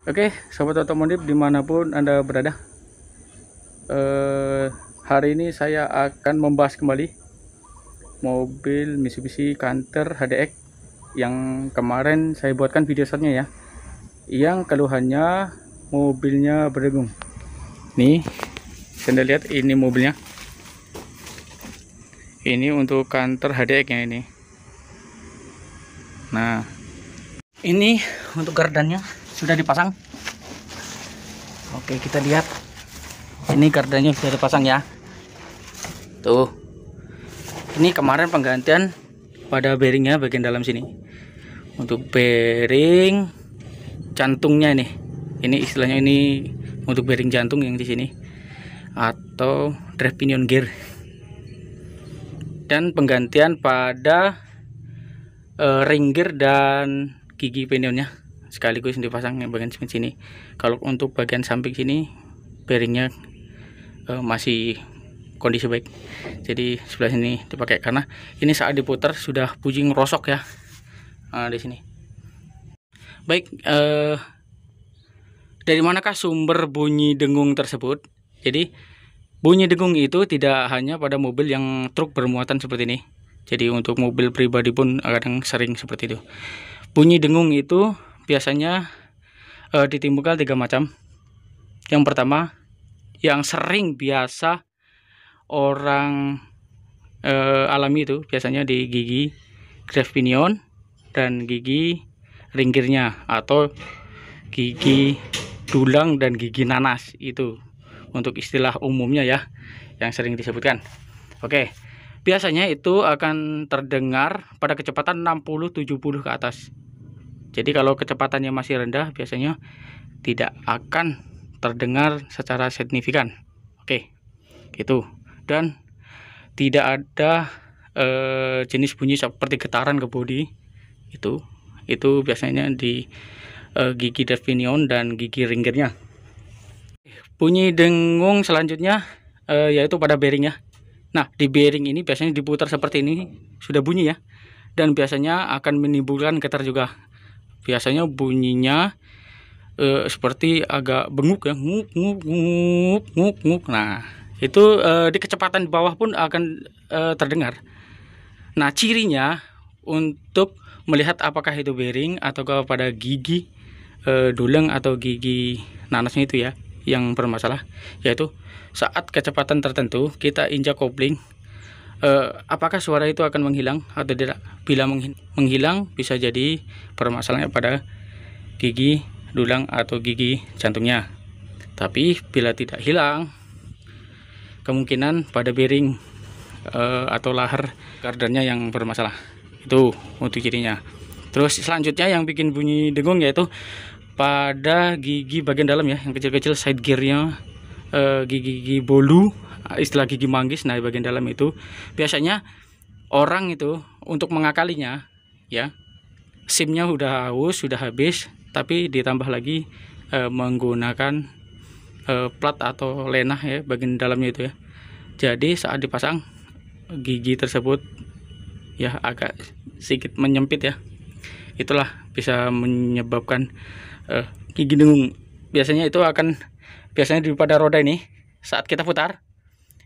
Oke, sobat otomotif dimanapun Anda berada, hari ini saya akan membahas kembali mobil Mitsubishi Canter HDX yang kemarin saya buatkan video shotnya ya, yang keluhannya mobilnya berdengung. Nih, Anda lihat ini mobilnya. Ini untuk Canter HDX nya ini. Nah, ini untuk gardannya sudah dipasang. Oke, kita lihat. Ini gardannya sudah dipasang ya. Tuh. Ini kemarin penggantian pada bearingnya bagian dalam sini. Untuk bearing jantungnya ini. Ini istilahnya ini untuk bearing jantung yang di sini atau drive pinion gear. Dan penggantian pada ring gear dan gigi pinionnya sekaligus dipasang yang bagian sini. Kalau untuk bagian samping sini bearingnya masih kondisi baik, jadi sebelah sini dipakai karena ini saat diputar sudah bunyi ngerosok ya. Di sini. Baik, dari manakah sumber bunyi dengung tersebut? Jadi bunyi dengung itu tidak hanya pada mobil yang truk bermuatan seperti ini. Jadi untuk mobil pribadi pun kadang sering seperti itu. Bunyi dengung itu biasanya ditimbulkan 3 macam. Yang pertama, yang sering biasa orang alami itu biasanya di gigi drive pinion dan gigi ring gearnya atau gigi dulang dan gigi nanas, itu untuk istilah umumnya ya yang sering disebutkan. Oke, biasanya itu akan terdengar pada kecepatan 60-70 ke atas. Jadi kalau kecepatannya masih rendah biasanya tidak akan terdengar secara signifikan. Oke, gitu. Dan tidak ada jenis bunyi seperti getaran ke bodi. Itu biasanya di gigi drive pinion dan gigi ring gearnya. Bunyi dengung selanjutnya yaitu pada bearingnya. Nah, di bearing ini biasanya diputar seperti ini sudah bunyi ya, dan biasanya akan menimbulkan getar juga. Biasanya bunyinya seperti agak benguk ya, nguk nguk nguk nguk nguk. Nah, itu di kecepatan di bawah pun akan terdengar. Nah, cirinya untuk melihat apakah itu bearing atau pada gigi dulang atau gigi nanasnya itu ya yang bermasalah, yaitu saat kecepatan tertentu kita injak kopling, apakah suara itu akan menghilang atau tidak. Bila menghilang bisa jadi permasalahannya pada gigi dulang atau gigi jantungnya. Tapi bila tidak hilang, kemungkinan pada bearing atau lahar gardannya yang bermasalah. Itu untuk cirinya. Terus selanjutnya yang bikin bunyi dengung yaitu pada gigi bagian dalam ya, yang kecil-kecil side gearnya, gigi bolu, istilah gigi manggis. Nah, di bagian dalam itu biasanya orang itu untuk mengakalinya ya, SIM-nya udah haus, sudah habis, tapi ditambah lagi menggunakan plat atau lenah ya bagian dalamnya itu ya. Jadi saat dipasang gigi tersebut ya agak sedikit menyempit ya. Itulah bisa menyebabkan gigi dengung. Biasanya itu akan di pada roda ini saat kita putar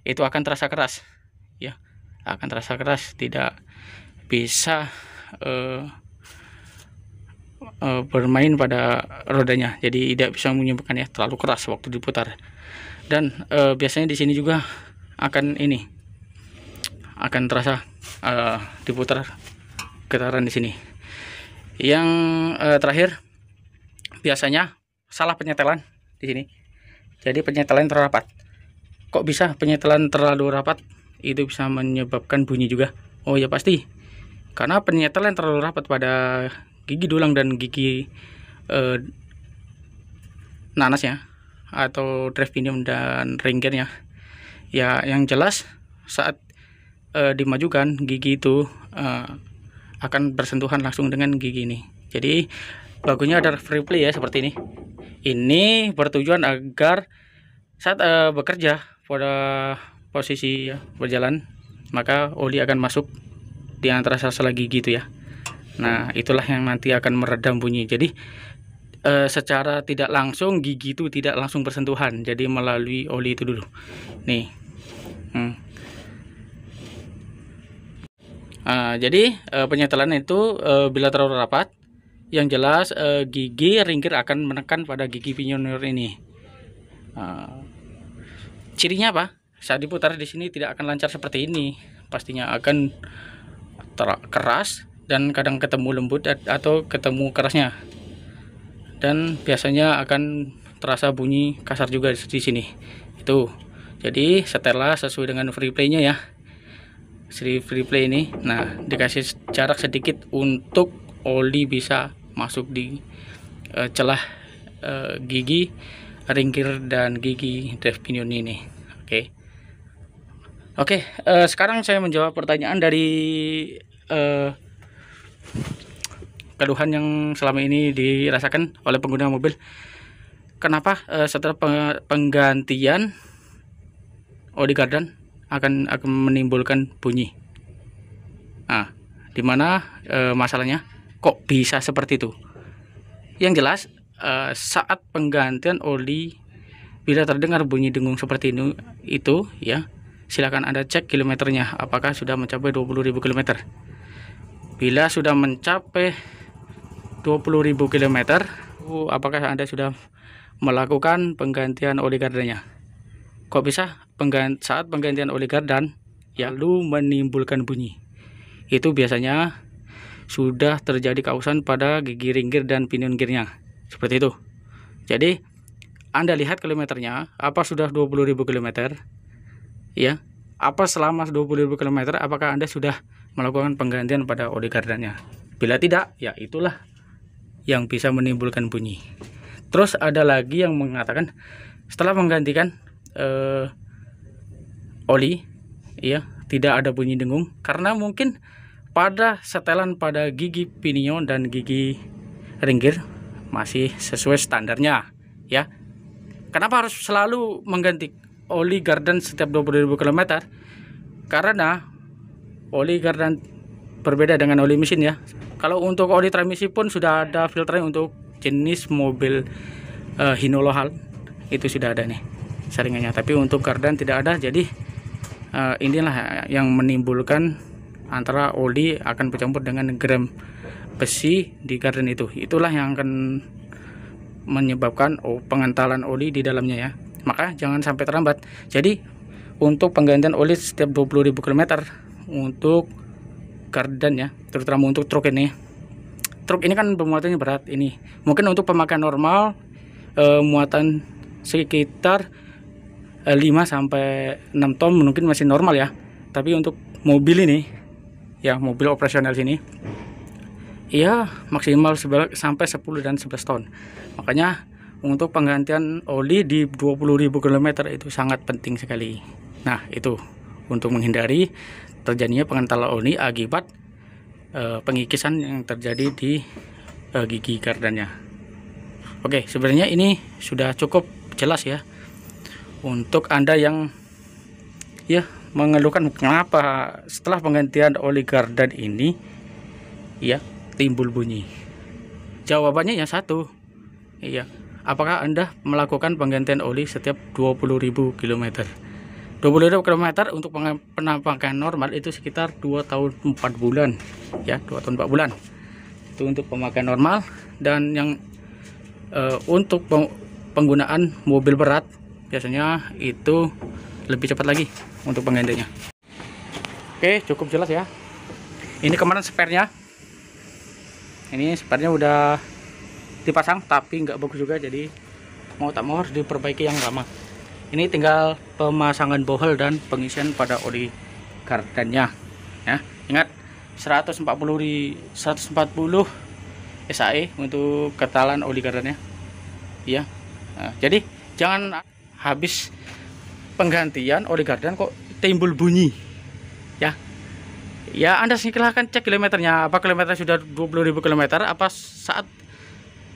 itu akan terasa keras ya, akan terasa keras, tidak bisa bermain pada rodanya, jadi tidak bisa menyebabkan ya terlalu keras waktu diputar. Dan biasanya di sini juga akan terasa diputar getaran di sini. Yang terakhir, biasanya salah penyetelan di sini. Jadi penyetelan terlalu rapat. Kok bisa penyetelan terlalu rapat? Itu bisa menyebabkan bunyi juga. Oh ya pasti, karena penyetelan terlalu rapat pada gigi dulang dan gigi nanas ya, atau drive pinion dan ring gearnya. Ya yang jelas saat dimajukan gigi itu akan bersentuhan langsung dengan gigi ini. Jadi bagusnya ada free play ya seperti ini. Ini bertujuan agar saat bekerja pada posisi ya, berjalan, maka oli akan masuk di antara sela-sela gigi itu ya. Nah, itulah yang nanti akan meredam bunyi. Jadi secara tidak langsung gigi itu tidak langsung bersentuhan, jadi melalui oli itu dulu nih. Jadi penyetelan itu bila terlalu rapat, yang jelas gigi ringkir akan menekan pada gigi pioneer ini. Cirinya apa? Saat diputar di sini tidak akan lancar seperti ini, pastinya akan keras dan kadang ketemu lembut atau ketemu kerasnya, dan biasanya akan terasa bunyi kasar juga di sini. Itu jadi setelah sesuai dengan free play-nya ya, free play ini. Nah, dikasih jarak sedikit untuk oli bisa masuk di celah gigi ringkir dan gigi drive pinion ini. Oke, sekarang saya menjawab pertanyaan dari keluhan yang selama ini dirasakan oleh pengguna mobil. Kenapa setelah penggantian oli gardan akan menimbulkan bunyi? Nah, dimana masalahnya kok bisa seperti itu? Yang jelas saat penggantian oli, bila terdengar bunyi dengung seperti ini, itu ya, silakan Anda cek kilometernya apakah sudah mencapai 20.000 km. Bila sudah mencapai 20.000 km, apakah Anda sudah melakukan penggantian oli gardannya? Kok bisa saat penggantian oli gardan ya lalu menimbulkan bunyi? Itu biasanya sudah terjadi kausan pada gigi ringgir dan pinion gearnya, seperti itu. Jadi Anda lihat kilometernya, apa sudah 20.000 km ya? Apa selama 20.000 km apakah Anda sudah melakukan penggantian pada oli gardannya? Bila tidak, ya itulah yang bisa menimbulkan bunyi. Terus ada lagi yang mengatakan setelah menggantikan oli ya tidak ada bunyi dengung karena mungkin pada setelan pada gigi pinion dan gigi ringgir masih sesuai standarnya ya. Kenapa harus selalu mengganti oli gardan setiap 20.000 km? Karena oli gardan berbeda dengan oli mesin ya. Kalau untuk oli transmisi pun sudah ada filternya untuk jenis mobil Hino Lohal, itu sudah ada nih saringannya. Tapi untuk gardan tidak ada. Jadi inilah yang menimbulkan antara oli akan bercampur dengan gram besi di gardan itu. Itulah yang akan menyebabkan pengentalan oli di dalamnya ya. Maka jangan sampai terlambat. Jadi untuk penggantian oli setiap 20.000 km untuk gardan ya, terutama untuk truk ini. Truk ini kan pemuatannya berat ini. Mungkin untuk pemakaian normal muatan sekitar 5 sampai 6 ton mungkin masih normal ya. Tapi untuk mobil ini ya, mobil operasional sini ya maksimal sampai 10 dan 11 ton. Makanya untuk penggantian oli di 20.000 km itu sangat penting sekali. Nah, itu untuk menghindari terjadinya pengentalan oli akibat pengikisan yang terjadi di gigi gardannya. Oke, sebenarnya ini sudah cukup jelas ya untuk Anda yang ya mengeluhkan kenapa setelah penggantian oli gardan ini ya timbul bunyi. Jawabannya yang satu, iya. Apakah Anda melakukan penggantian oli setiap 20.000 km? 20.000 km untuk penampakan normal itu sekitar 2 tahun 4 bulan ya, 2 tahun 4 bulan. Itu untuk pemakaian normal. Dan yang untuk penggunaan mobil berat biasanya itu lebih cepat lagi untuk penggantinya. Oke, cukup jelas ya. Ini kemarin spare-nya. Ini spare-nya udah dipasang tapi nggak bagus juga, jadi mau tak mau harus diperbaiki yang lama. Ini tinggal pemasangan bohol dan pengisian pada oli gardannya ya. Ingat 140 SAE untuk ketalan oli gardannya ya. Nah, jadi jangan habis penggantian oli gardan kok timbul bunyi ya. Ya Anda silahkan cek kilometernya, apa kilometer sudah 20.000 km, apa saat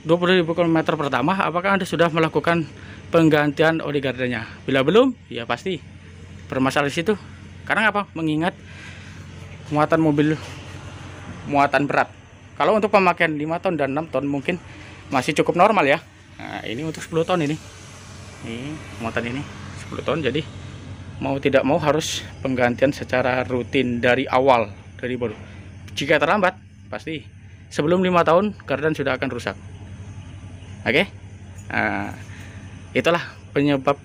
20.000 km pertama apakah Anda sudah melakukan penggantian oli gardannya. Bila belum, ya pasti bermasalah di situ. Karena apa? Mengingat muatan mobil muatan berat. Kalau untuk pemakaian 5 ton dan 6 ton mungkin masih cukup normal ya. Nah, ini untuk 10 ton ini muatan ini 10 ton, jadi mau tidak mau harus penggantian secara rutin dari awal, dari baru. Jika terlambat pasti sebelum 5 tahun kardan sudah akan rusak. Oke. Nah, itulah penyebab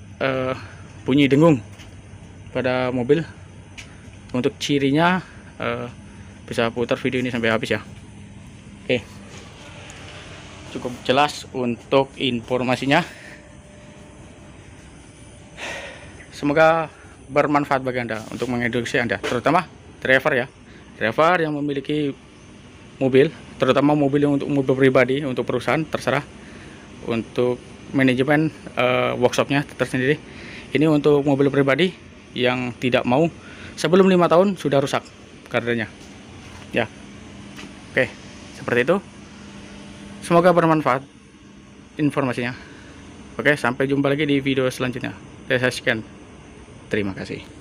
bunyi dengung pada mobil. Untuk cirinya bisa putar video ini sampai habis ya. Oke, cukup jelas untuk informasinya. Semoga bermanfaat bagi Anda untuk mengedukasi Anda, terutama driver ya, driver yang memiliki mobil, terutama mobil yang untuk mobil pribadi, untuk perusahaan terserah, untuk manajemen workshopnya tersendiri. Ini untuk mobil pribadi yang tidak mau sebelum 5 tahun sudah rusak kardannya ya. Oke, seperti itu. Semoga bermanfaat informasinya. Oke, sampai jumpa lagi di video selanjutnya. Saya sekian. Terima kasih.